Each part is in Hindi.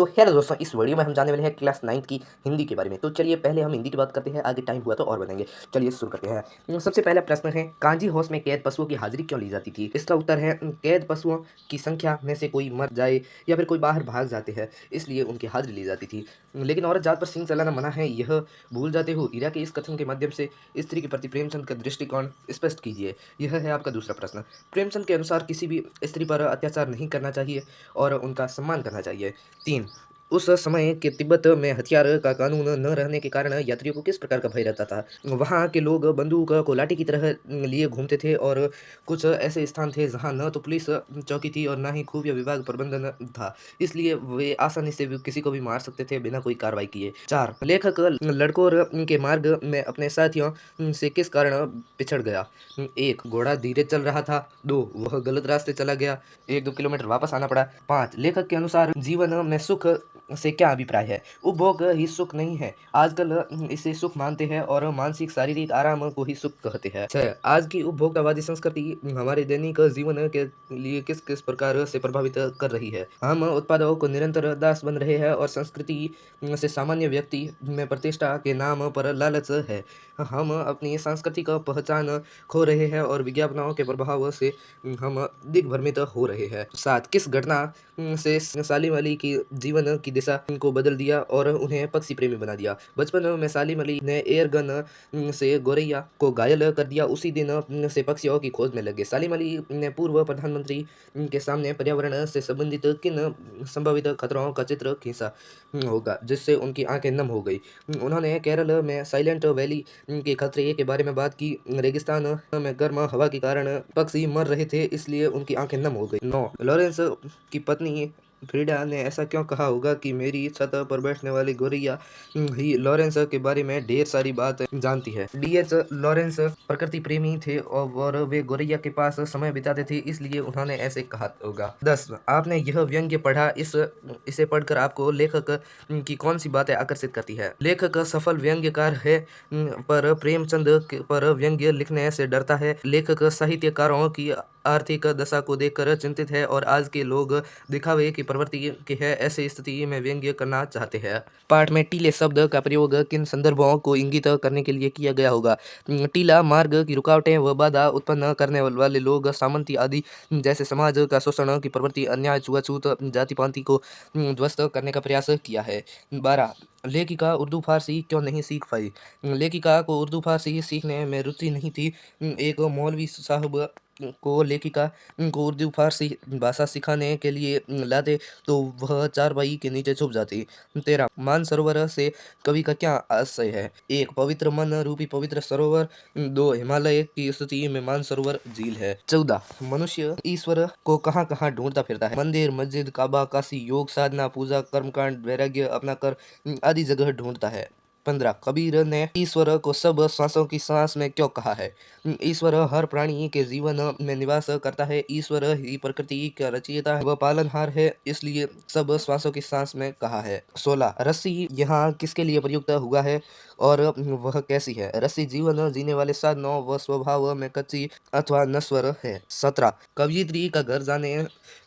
तो हेलो दोस्तों, इस वीडियो में हम जानने वाले हैं क्लास 9 की हिंदी के बारे में। तो चलिए पहले हम हिंदी की बात करते हैं, आगे टाइम हुआ तो और बढ़ेंगे। चलिए शुरू करते हैं। सबसे पहला प्रश्न है, कांजी हाउस में कैद पशुओं की हाजिरी क्यों ली जाती थी? इसका उत्तर है, कैद पशुओं की संख्या में से कोई मर जाए या फिर कोई बाहर भाग जाते हैं, इसलिए उनकी हाजिरी ली जाती थी। लेकिन औरत जात पर सींग चलाना मना है, यह भूल जाते हो? इरा के इस कथन के माध्यम से स्त्री के प्रति प्रेमचंद का दृष्टिकोण स्पष्ट कीजिए। यह है आपका दूसरा प्रश्न। प्रेमचंद के अनुसार किसी भी स्त्री पर अत्याचार नहीं करना चाहिए और उनका सम्मान करना चाहिए। 3, उस समय के तिब्बत में हथियार का कानून न रहने के कारण यात्रियों को किस प्रकार का भय रहता था? वहाँ के लोग बंदूक को लाठी की तरह लिए घूमते थे और कुछ ऐसे स्थान थे जहाँ न तो पुलिस चौकी थी और न ही खुफिया विभाग प्रबंधन था, इसलिए वे आसानी से भी किसी को भी मार सकते थे बिना कोई कार्रवाई किए। 4, लेखक लड़कों के मार्ग में अपने साथियों से किस कारण पिछड़ गया? 1, घोड़ा धीरे चल रहा था। 2, वह गलत रास्ते चला गया, 1-2 किलोमीटर वापस आना पड़ा। 5, लेखक के अनुसार जीवन में सुख से क्या अभिप्राय है? उपभोग ही सुख नहीं है, आजकल इसे सुख मानते हैं और मानसिक शारीरिक आराम को ही सुख कहते हैं। 6, आज की उपभोक्तावादी संस्कृति हमारे दैनिक जीवन के लिए किस किस प्रकार से प्रभावित कर रही है? हम उत्पादों को निरंतर दास बन रहे हैं और संस्कृति से सामान्य व्यक्ति में प्रतिष्ठा के नाम पर लालच है। हम अपनी सांस्कृतिक पहचान खो रहे हैं और विज्ञापनों के प्रभाव से हम दिग्भ्रमित हो रहे हैं। 7, किस घटना से सालिम अली की जीवन की दिशा को बदल दिया और उन्हें पक्षी प्रेमी बना दिया? बचपन में सालिम अली ने एयर गन से गोरैया को घायल कर दिया, उसी दिन से पक्षियों की खोज में लगे। सालिम अली ने पूर्व प्रधानमंत्री के सामने पर्यावरण से संबंधित किन संभावित खतरों का चित्र खींचा होगा जिससे उनकी आंखें नम हो गई? उन्होंने केरल में साइलेंट वैली के खतरे के बारे में बात की। रेगिस्तान में गर्म हवा के कारण पक्षी मर रहे थे, इसलिए उनकी आंखें नम हो गई। 9, लॉरेंस की पत्नी फ्रीडा ने ऐसा क्यों कहा होगा कि मेरी छत पर बैठने वाली गोरैया ही लॉरेंस के बारे में ढेर सारी बात जानती है? डीएच लॉरेंस प्रकृति प्रेमी थे और वे गोरैया के पास समय बिताते थे, इसलिए उन्होंने ऐसे कहा होगा। 10, आपने यह व्यंग्य पढ़ा, इसे पढ़कर आपको लेखक की कौन सी बातें आकर्षित करती है? लेखक सफल व्यंग्यकार है पर प्रेमचंद पर व्यंग्य लिखने से डरता है। लेखक साहित्यकारों की आर्थिक दशा को देखकर चिंतित है और आज के लोग दिखावे की प्रवृत्ति के है, ऐसी स्थिति में व्यंग्य करना चाहते हैं। पाठ में टीले शब्द का प्रयोग किन संदर्भों को इंगित करने के लिए किया गया होगा? टीला मार्ग की रुकावटें व बाधा उत्पन्न करने वाले लोग, सामंती आदि जैसे समाज का शोषण की प्रवृत्ति, अन्याय, छुआछूत, जाति पाति को ध्वस्त करने का प्रयास किया है। 12, लेखिका उर्दू फारसी क्यों नहीं सीख पाई? लेखिका को उर्दू फारसी सीखने में रुचि नहीं थी। एक मौलवी साहब को लेखिका को उर्दू फारसी भाषा सिखाने के लिए लाते तो वह चारपाई के नीचे छुप जाती। 13, मानसरोवर से कवि का क्या आशय है? 1, पवित्र मन रूपी पवित्र सरोवर। 2, हिमालय की स्थिति में मानसरोवर झील है। 14, मनुष्य ईश्वर को कहाँ कहाँ ढूंढता फिरता है? मंदिर, मस्जिद, काबा, काशी, योग साधना, पूजा, कर्मकांड, वैराग्य अपना कर आदि जगह ढूंढता है। 15, कबीर ने ईश्वर को सब सांसों की सांस में क्यों कहा है? ईश्वर हर प्राणी के जीवन में निवास करता है, ईश्वर ही प्रकृति का रचयिता व पालनहार है, इसलिए सब श्वासों की सांस में कहा है। 16, रस्सी यहाँ किसके लिए प्रयुक्त हुआ है और वह कैसी है? रस्सी जीवन जीने वाले साधनों व स्वभाव में कच्ची अथवा नश्वर है। 17, कवयित्री का घर जाने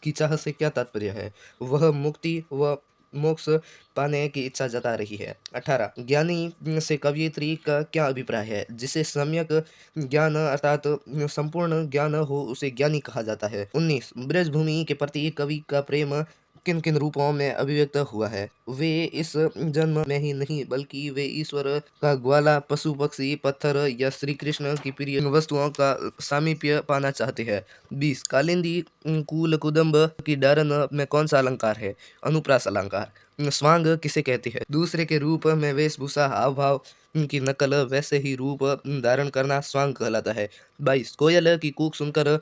की चाह से क्या तात्पर्य है? वह मुक्ति व मोक्ष पाने की इच्छा जता रही है। 18, ज्ञानी से कवयित्री का क्या अभिप्राय है? जिसे सम्यक ज्ञान अर्थात संपूर्ण ज्ञान हो उसे ज्ञानी कहा जाता है। 19, ब्रजभूमि के प्रति कवि का प्रेम किन किन रूपों में अभिव्यक्त हुआ है? वे इस जन्म में ही नहीं बल्कि वे ईश्वर का ग्वाला, पशु पक्षी, पत्थर या श्री कृष्ण की प्रिय वस्तुओं का सामीप्य पाना चाहते हैं। 20, कालिंदी कूल कुदम्ब की डारन में कौन सा अलंकार है? अनुप्रास अलंकार। स्वांग किसे कहते हैं? दूसरे के रूप में वेशभूषा, हाव भाव की नकल, वैसे ही रूप धारण करना स्वांग कहलाता है। 22, कोयल की कूक सुनकर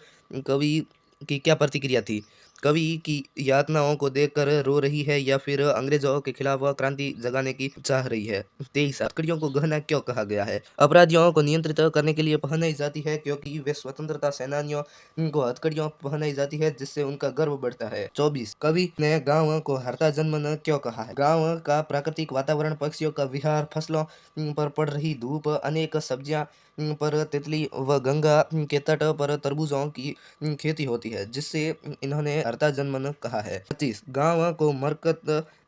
कवि की क्या प्रतिक्रिया थी? कवि की यातनाओं को देखकर रो रही है या फिर अंग्रेजों के खिलाफ क्रांति जगाने की चाह रही है। 23, हथकड़ियों को गहना क्यों कहा गया है? अपराधियों को नियंत्रित करने के लिए पहनाई जाती है क्योंकि वे स्वतंत्रता सेनानियों को हथकड़ियों पहनाई जाती है जिससे उनका गर्व बढ़ता है। 24, कवि ने गांव को हरता जन्मन क्यों कहा है? गांव का प्राकृतिक वातावरण, पक्षियों का विहार, फसलों पर पड़ रही धूप, अनेक सब्जियां पर तितली व गंगा के तट पर तरबूजों की खेती होती है जिससे इन्होंने हरता जन्मन कहा है। 25 गाँव को मरकत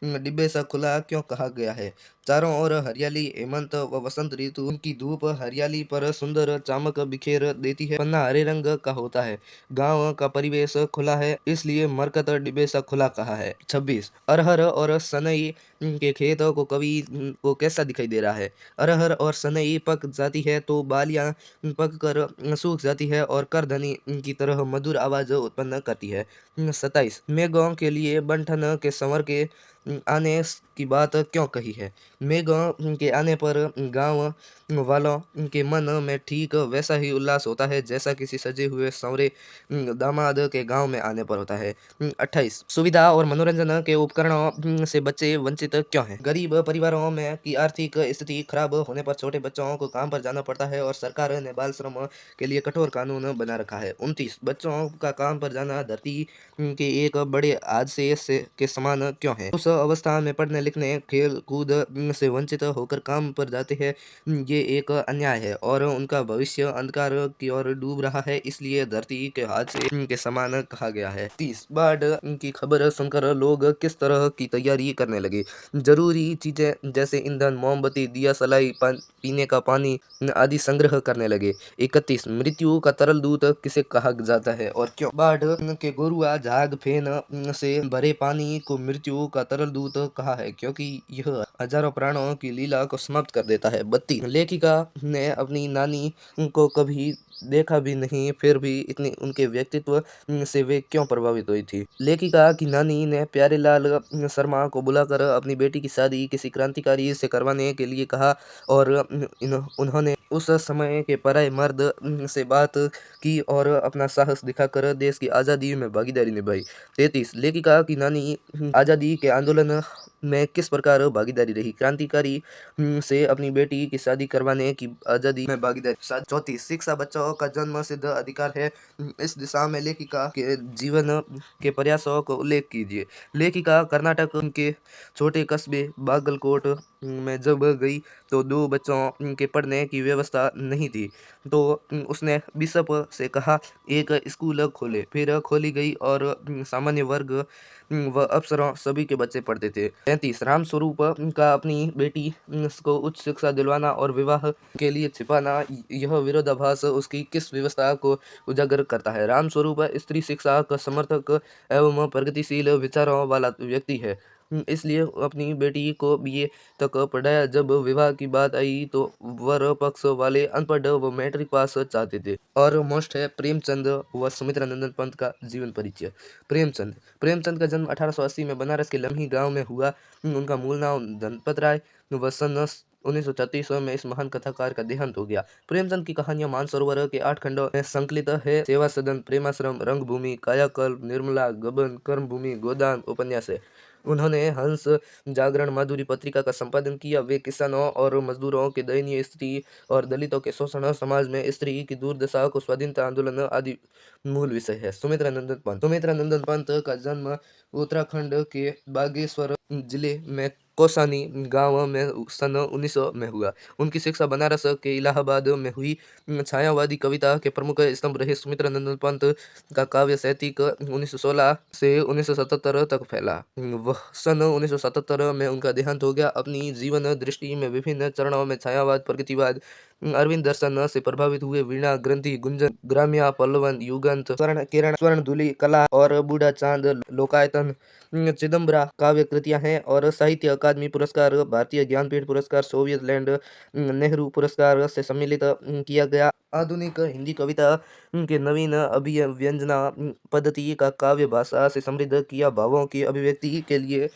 डिब्बे सा खुला क्यों कहा गया है? चारों ओर हरियाली, हेमंत व वसंत ऋतु की धूप हरियाली पर सुंदर चमक बिखेर देती है। पन्ना हरे रंग का होता है। गांव का परिवेश खुला है, इसलिए मरकत डिब्बे सा खुला कहा है। 26 अरहर और सनई के खेत को कवि को कैसा दिखाई दे रहा है? अरहर और सनई पक जाती है तो बालियां पक कर सूख जाती है और करधनी की तरह मधुर आवाज उत्पन्न करती है। 27 मेघों के लिए बंठन के संवर के आने की बात क्यों कही है? मेघों के आने पर गांव वालों के मन में ठीक वैसा ही उल्लास होता है जैसा किसी सजे हुए संवरे दामाद के गांव में आने पर होता है। 28 सुविधा और मनोरंजन के उपकरणों से बच्चे वंचित क्यों हैं? गरीब परिवारों में की आर्थिक स्थिति खराब होने पर छोटे बच्चों को काम पर जाना पड़ता है और सरकार ने बाल श्रम के लिए कठोर कानून बना रखा है। 29 बच्चों का काम पर जाना धरती के एक बड़े हादसे से के समान क्यों है? उस अवस्था में पढ़ने लिखने खेल कूद से वंचित होकर काम पर जाते हैं, ये एक अन्याय है और उनका भविष्य अंधकार की ओर डूब रहा है, इसलिए धरती के हादसे के समान कहा गया है। 30 बाढ़ की खबर सुनकर लोग किस तरह की तैयारी करने लगे? जरूरी चीजें जैसे ईंधन, मोमबत्ती, दिया सलाई, पीने का पानी आदि संग्रह करने लगे। 31 मृत्यु का तरल दूत किसे कहा जाता है और क्यों? बाढ़ के गोरुआ झाग फेन से भरे पानी को मृत्यु का तरल दूत कहा है क्योंकि यह हजारों प्राणों की लीला को समाप्त कर देता है। 32 लेखिका ने अपनी नानी को कभी देखा भी नहीं, फिर भी इतनी उनके व्यक्तित्व से वे क्यों प्रभावित हुई थी? लेखिका की नानी ने प्यारेलाल शर्मा को बुलाकर अपनी बेटी की शादी किसी क्रांतिकारी से करवाने के लिए कहा और उन्होंने उस समय के पराये मर्द से बात की और अपना साहस दिखाकर देश की आज़ादी में भागीदारी निभाई। 33 लेखिका की नानी आज़ादी के आंदोलन में किस प्रकार भागीदारी रही? क्रांतिकारी से अपनी बेटी की शादी करवाने की आज़ादी में भागीदारी। 34 शिक्षा बच्चों का जन्म सिद्ध अधिकार है, इस दिशा में लेखिका के जीवन के प्रयासों को उल्लेख कीजिए। लेखिका कर्नाटक के छोटे कस्बे बागलकोट में जब गई तो 2 बच्चों के पढ़ने की व्यवस्था नहीं थी, तो उसने बिशप से कहा एक स्कूल खोले। फिर खोली गई और सामान्य वर्ग व अफसरों सभी के बच्चे पढ़ते थे। 35 रामस्वरूप का अपनी बेटी को उच्च शिक्षा दिलवाना और विवाह के लिए छिपाना, यह विरोधाभास उसकी किस व्यवस्था को उजागर करता है? रामस्वरूप स्त्री शिक्षा का समर्थक एवं प्रगतिशील विचारों वाला व्यक्ति है, इसलिए अपनी बेटी को बीए तक पढ़ाया। जब विवाह की बात आई तो वर पक्ष वाले अनपढ़ व मैट्रिक पास चाहते थे। और मोस्ट है प्रेमचंद व सुमित्रा नंदन पंत का जीवन परिचय। प्रेमचंद का जन्म 1880 में बनारस के लम्ही गांव में हुआ। उनका मूल नाम धनपत राय व सन 1936 में इस महान कथाकार का देहांत हो गया। प्रेमचंद की कहानियां मानसरोवर के 8 खंडों में संकलित है। सेवा सदन, प्रेमाश्रम, रंगभूमि, कायाकल्प, निर्मला, गबन, कर्मभूमि, गोदान उपन्यास है। उन्होंने हंस जागरण, माधुरी पत्रिका का संपादन किया। वे किसानों और मजदूरों की दयनीय स्थिति और दलितों के शोषण, समाज में स्त्री की दुर्दशा को स्वाधीनता आंदोलन आदि मूल विषय है। सुमित्रा नंदन पंत का जन्म उत्तराखंड के बागेश्वर जिले में कौसानी गांव में सन 1900 में हुआ। उनकी शिक्षा बनारस के इलाहाबाद में हुई। छायावादी कविता के प्रमुख स्तंभ रहे सुमित्रा नंदन पंत का काव्य साहित्यिक 1916 से 1977 तक फैला। वह सन 1977 में उनका देहांत हो गया। अपनी जीवन दृष्टि में विभिन्न चरणों में छायावाद, प्रगतिवाद, अरविंद दर्शन से प्रभावित हुए। वीणा, ग्रंथि, गुंजन, ग्राम्या, पल्लवन, युगंत, स्वर्ण किरण, स्वर्णधूलि, कला और बूढ़ा चांद, लोकायतन, चिदम्बरा काव्य कृतियां हैं और साहित्य अकादमी पुरस्कार, भारतीय ज्ञानपीठ पुरस्कार, सोवियत लैंड नेहरू पुरस्कार से सम्मिलित किया गया। आधुनिक हिंदी कविता के नवीन अभिव्यंजना पद्धति का काव्य भाषा से समृद्ध किया। भावों की अभिव्यक्ति के लिए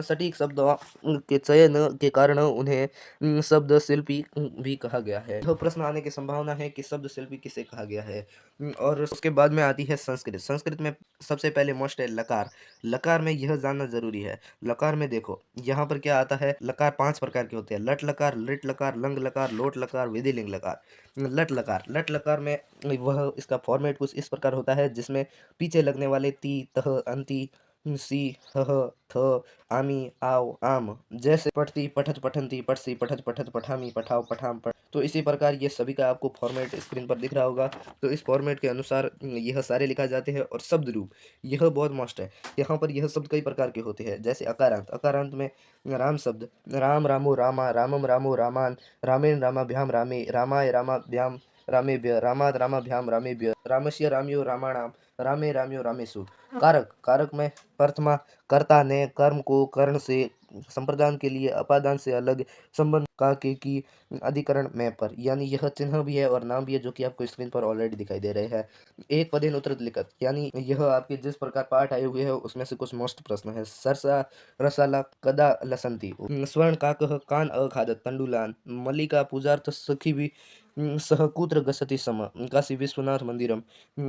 सटीक शब्दों के चयन के कारण उन्हें शब्द शिल्पी भी कहा गया है। तो प्रश्न आने की संभावना है कि शब्द शिल्पी किसे कहा गया है। और उसके बाद में आती है संस्कृत। संस्कृत में सबसे पहले मोस्ट है लकार। लकार में यह जानना जरूरी है। लकार में देखो यहाँ पर क्या आता है। लकार 5 प्रकार के होते हैं। लट लकार, लिट लकार, लंग लकार, लोट लकार, विधिलिंग लकार। लट लकार में वह इसका फॉर्मेट कुछ इस प्रकार होता है जिसमें पीछे लगने वाले ती, तह, अंति, सी, हह, थ, आमी, आव, आम जैसे पठती, पठत, पठंती, पठसी, पठत, पठत, पठामी, पठाव, पठाम, तो इसी प्रकार ये सभी का आपको फॉर्मेट स्क्रीन पर दिख रहा होगा। तो इस फॉर्मेट के अनुसार यह सारे लिखा जाते हैं। और शब्द रूप यह बहुत मस्ट है। यहाँ पर यह शब्द कई प्रकार के होते हैं, जैसे अकारांत। अकारांत में राम शब्द, राम रामो रामा, रामम रामो रामान, रामेण रामाभ्याम रामे, रामाय रामाभ्याम रामेभ्य, रामात रामाभ्याम रामेभ्य, रामस्य रामयो रामाणाम, रामे रामयो रामेषु। कारक, कारक में प्रथमा कर्ता ने कर्म को कर्ण से संप्रदान के लिए अपादान से अलग संबंध का के की अधिकरण में पर, यानी यह चिन्ह भी है और नाम भी है, जो कि आपको स्क्रीन पर ऑलरेडी दिखाई दे रहे हैं। एक पदेन उत्तरत लिखत, यानी यह आपके जिस प्रकार पाठ आए हुए हैं उसमें से कुछ मोस्ट प्रश्न है। सरसा रसाला कदा लसंती, स्वर्ण काकः कान अखादत तंडुलान, मल्लिका पूजार्थ सखी भी सह कुत्र गच्छति स्म, काशी विश्वनाथ मंदिरम,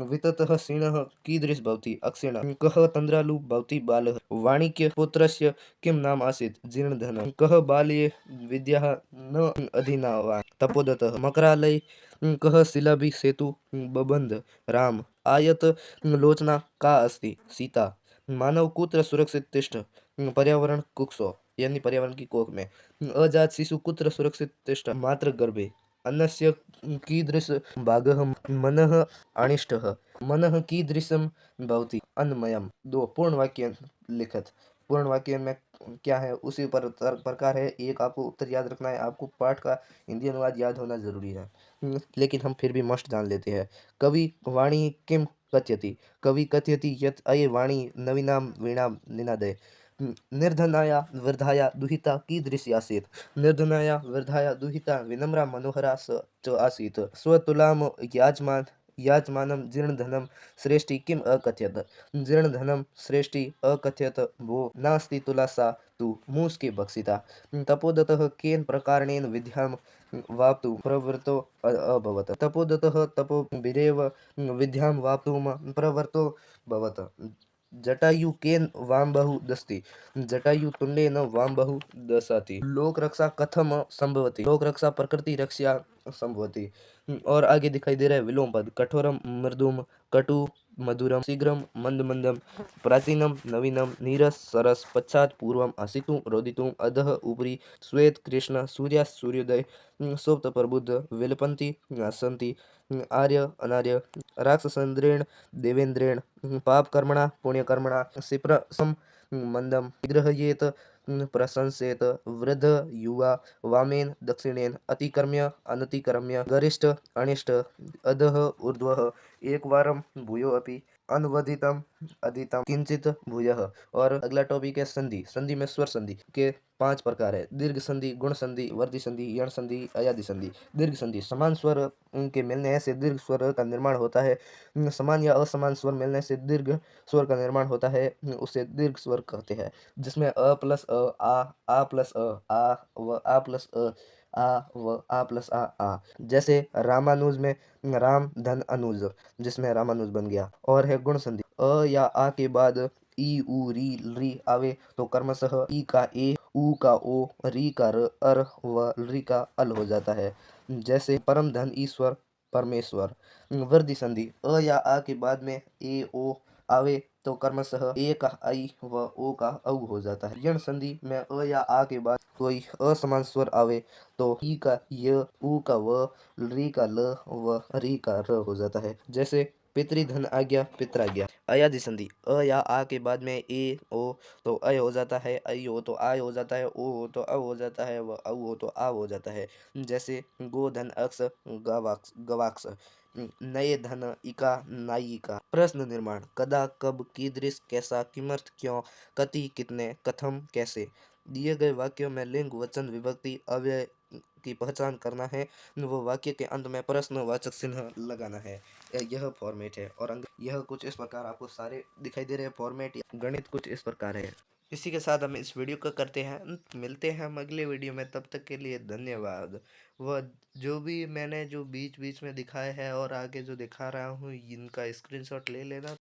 विततः सिंहः कीदृश भवति अक्षिणः, कः तंद्रालु भवति बालः, वाणिक्य पुत्रस्य किं नाम आसीत् जीर्णधनः, कः बाल्ये विद्याः न अधीनावान् तपोदतः, मकरालय कः शिलाभिः सेतु बबंध, राम आयत लोचना का अस्ति सीता, मानव कुत्र सुरक्षित तिष्ठ, पर्यावरण कुक्षो, यानी पर्यावरण की कोख में, अजात शिशु कुत्र सुरक्षित तिष्ठ मात्र गर्भे, अन्नस्य कीदृश भागः मनः अनिष्टः, मनः कीदृशं भवति अन्नमयम्। दो पूर्ण वाक्य लिखत। पूर्ण वाक्य में क्या है उसी प्रकार है। एक आपको उत्तर याद रखना है, आपको पाठ का हिंदी अनुवाद याद होना जरूरी है। लेकिन हम फिर भी मस्ट जान लेते हैं। कवि वाणी किम कथयति, कवि कथयति यत् अये वाणी नवीनां वीणां निनादे, निर्धनाया वृद्धाया दुहिता कीदृशी आसीत्, निर्धनाया वृद्धाया दुहिता विनम्रा मनोहरा च आसीत्, स्वतुलां याजमानं जीर्णधनं श्रेष्ठी किम अकथयत, जीर्णधनं श्रेष्ठी अकथयत भो नास्ति तुला सा तु मूष्के भक्षिता, तपोदतः केन प्रकारेण विद्यां वाप्तुं प्रवृत्तो अभवत्, तपोदतः तपोभिरेव विद्यां वाप्तुं प्रवृत्तो भवत्, जटायु केन वामबाहु दस्ति, जटायु तुंडेन वामबाहु दशाति, लोक रक्षा कथम संभवति, लोक रक्षा प्रकृति रक्षा संभवति। और आगे दिखाई दे रहा है विलोम पद, कठोरम मृदुम, कटु मधुरम, शीघ्रम मंद मंदम, प्राचीनम नवीनम, नीरस सरस, पश्चात पूर्वम, हसितुम रोदितुम, अधः ऊपरी, श्वेत कृष्ण, सूर्यास्त सूर्योदय, सुप्त प्रबुद्ध, विलपंती हसंती, आर्य अनार्य, राक्षसेन्द्रेण देवेंद्रेण, पाप कर्मणा पुण्यकर्मणा, क्षिप्र सम मंदम, विग्रहयेत प्रशंसेत, वृद्ध युवा, वामेन दक्षिणेन, अतिक्रम्य अनतिक्रम्य, गरिष्ठ अनिष्ट, अधः ऊर्ध्वः, एकवारं भूयो अपि, अनवधितम अधितम, किंचित भूयः। और अगला टॉपिक है संधि। संधि में स्वर संधि के 5 प्रकार है। दीर्घ संधि, गुण संधि, वर्धी संधि, यण संधि, अयादि संधि। दीर्घ संधि, समान स्वर के मिलने से दीर्घ स्वर का निर्माण होता है। समान या असमान स्वर मिलने से दीर्घ स्वर का निर्माण होता है, उसे दीर्घ स्वर कहते हैं। जिसमें अ प्लस अ, आ प्लस आ व आ प्लस आ व आ प्लस आ। जैसे रामानुज में राम धन अनुज, जिसमें रामानुज बन गया। और है गुण संधि, अ या आ के बाद ई उ री आवे तो क्रमशः ई का ए, उ का ओ, री का र, अर व री का अल हो जाता है। जैसे परम धन ईश्वर परमेश्वर। वृद्धि संधि, अ या आ के बाद में ए ओ आवे तो क्रमशः ए का आई व ओ का औ हो जाता है। यण संधि में अ या आ के बाद कोई असमान स्वर आवे तो ई का य, उ का व, री का ल व री का र हो जाता है। जैसे पितृधन आज्ञा पितराज्ञा। अयादि संधि, अ या आ के बाद में ए ओ तो अय हो जाता है, आई हो तो आय हो जाता है, ओ हो तो अ हो जाता है व औ हो तो आ हो जाता है। जैसे गोधन अक्ष गवाक्ष गवाक्ष, नए धन इका नायिका। प्रश्न निर्माण, कदा कब कीदृश कैसा किमर्थ क्यों कति कितने कथम कैसे। दिए गए वाक्यों में लिंग वचन विभक्ति अव्यय की पहचान करना है। वो वाक्य के अंत में प्रश्नवाचक चिन्ह लगाना है। यह फॉर्मेट है। और यह कुछ इस प्रकार आपको सारे दिखाई दे रहे हैं फॉर्मेट। गणित कुछ इस प्रकार है। इसी के साथ हम इस वीडियो को करते हैं, मिलते हैं हम अगले वीडियो में। तब तक के लिए धन्यवाद। वह जो भी मैंने जो बीच बीच में दिखाया है और आगे जो दिखा रहा हूँ, इनका स्क्रीनशॉट ले लेना।